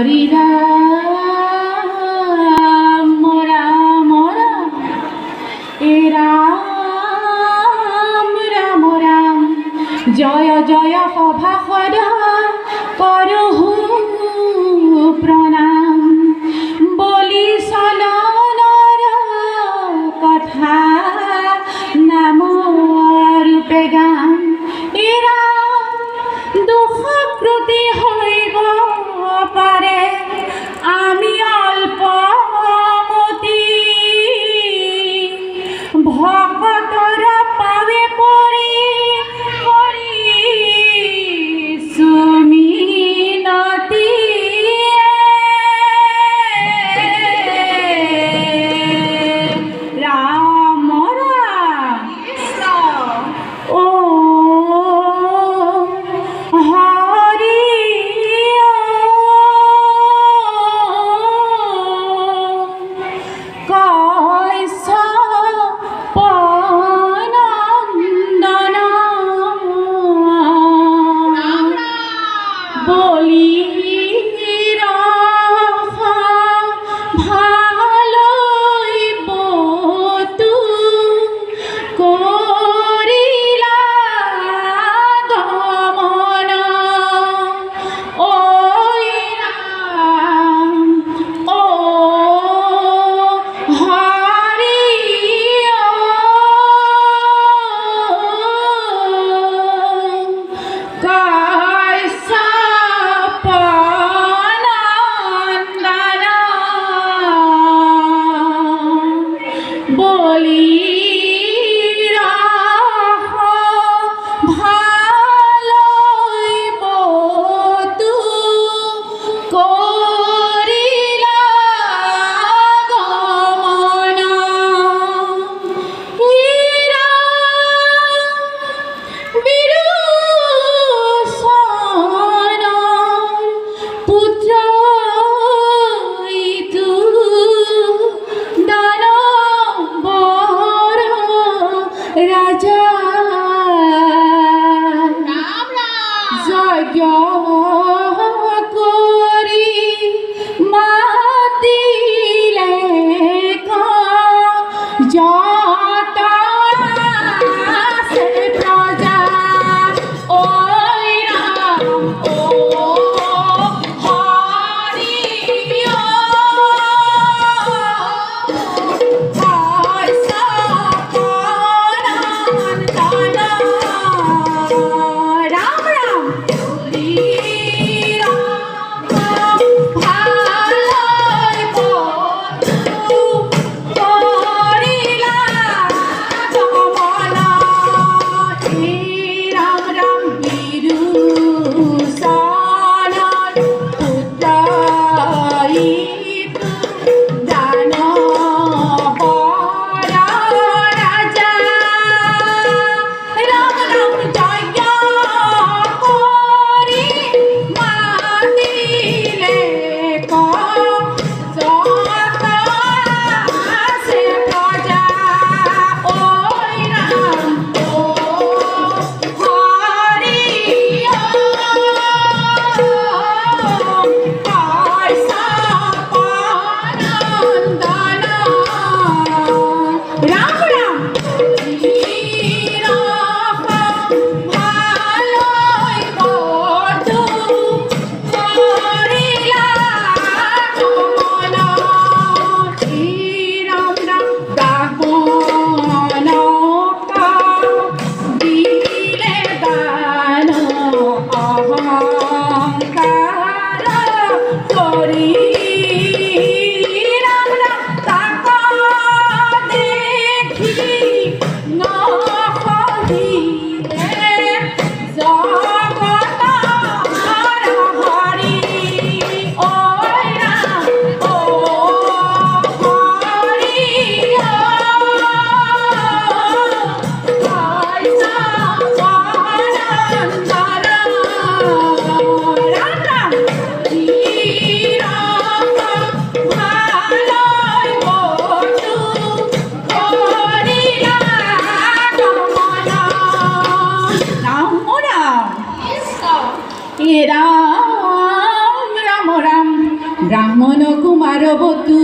হরি রাম রাম রাম এ রাম রাম রাম জয় জয় সভা সদা করহু প্রণাম বলি সননৰ কথা নাম ৰূপে গাম এ ৰাম দুঃখক্ৰুতি হইব পাৰে আমি অল্পমতি ভকতৰ পাৱে পৰি সুমিনতি ৰাম ৰাম ও হৰি কৈশপনন্দন বলি ভালই বতু কৰিলা গমন ঐ ৰাম ও হৰি কৈশপনন্দন বলি ভালই বতু কৰিলা গমন বিৰোচনৰ পুত্ৰ ইতু দানৱৰ ৰাজা যজ্ঞ কৰি মাতিলে যত আছে প্ৰজা ঐ ৰাম ও হৰি ৰাম ৰাম ভালই বতু কৰিলা গমন হে ৰাম ৰাম বিৰোচনৰ পুত্ৰ ইতু দানৱৰ ৰাজা ৰাম ৰাম যজ্ঞ কৰি মাতিলে যত আছে প্ৰজা ঐ ৰাম ও হৰি কৈশপনন্দন ৰাম ৰাম ভালই বতু কৰিলা গমন হে ৰাম ৰাম ব্ৰাহ্মণক দিলে দান অহংকাৰ কৰি ৰাম ৰাম তাক দেখি নসহিলে জগতৰ হৰি ঐ ৰাম ও হৰি কৈশপনন্দন ৰাম ৰাম ভালই বতু কৰিলা গমন রাম রাম রাম রাম ব্রাহ্মণ কুমারবতু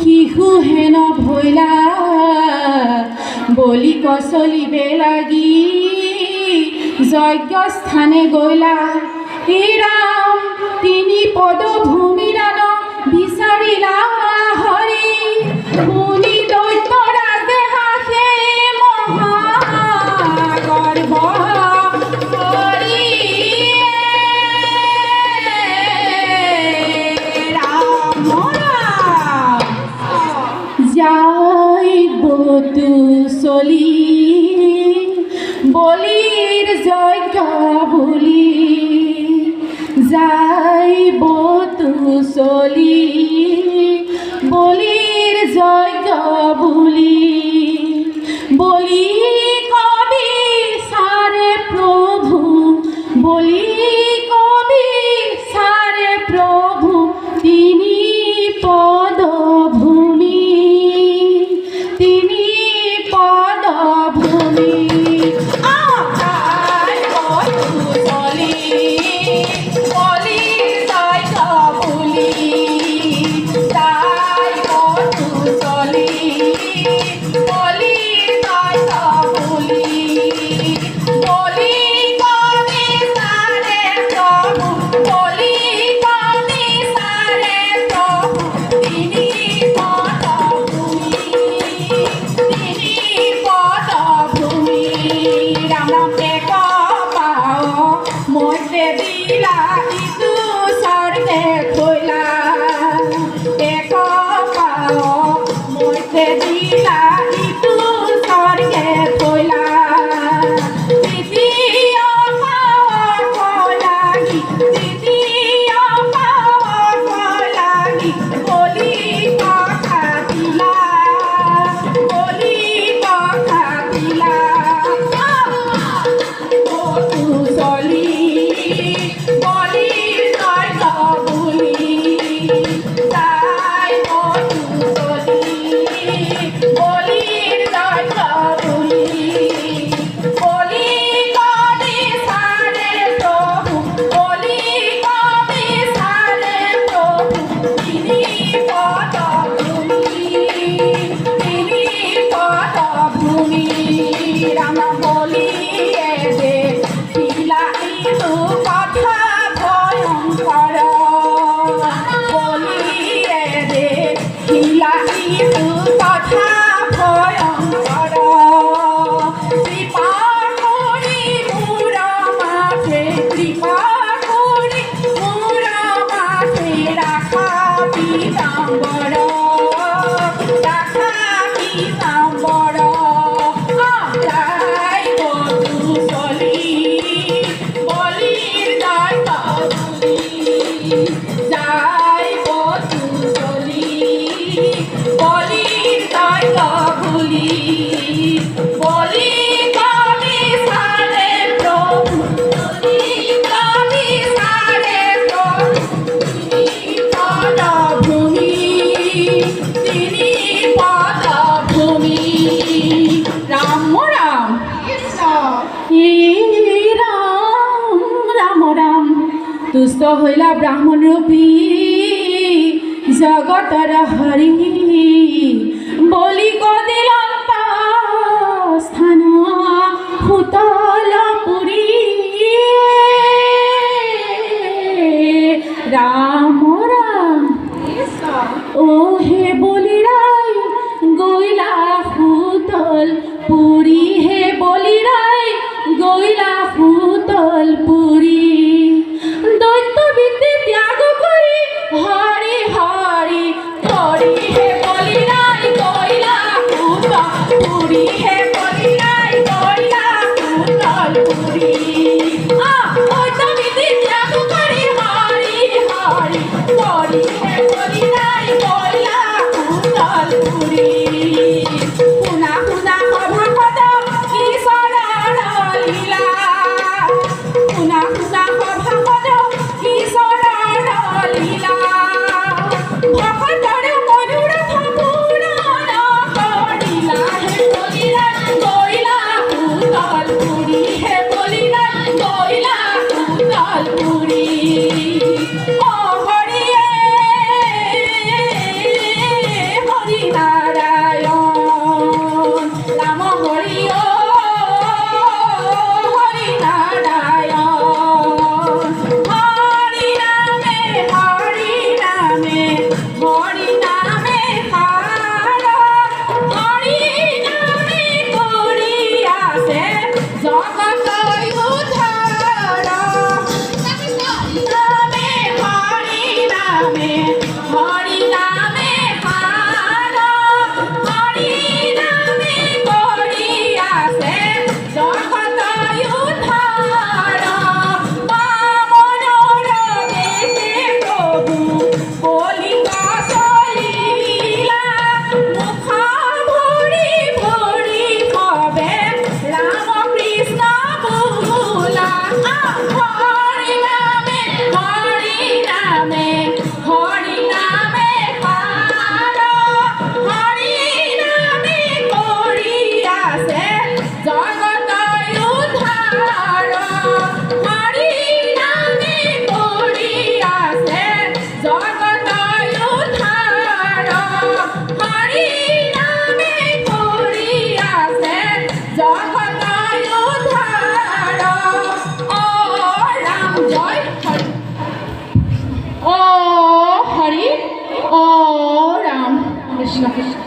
শিশু হেন ভৈলা বলি কচলিবে লাগি যজ্ঞ স্থানে গৈলা হে ৰাম তিনি পদ ভূমি দান বিচাৰিলা হৰি শুনি দৈত্য ৰাজে হাসে মহাগৰ্ভ কৰি ৰাম যাই বতু চলি বলিৰ যজ্ঞ বুলি যাইব তু চলি বলিৰ যজ্ঞ বুলি বলি কবি সারে প্রভু বলি কবি সারে প্রভু তিনি পদ ভূমি তিনি পদ ভূমি তুষ্ট হইলা ব্রাহ্মণ রূপী জগতর হরি বলি কদিলন্ত স্থান হুতল পুরী রাম রাম ও হে বলি রাই গইলা হুতল পুরী হে বলি রাই গইলা হুতল পুরী দৈত্য বিদ্যে ত্যাগ করি হরি হরি করি হে বলি রাই গইলা কৃষ্ণ কৃষ্ণ।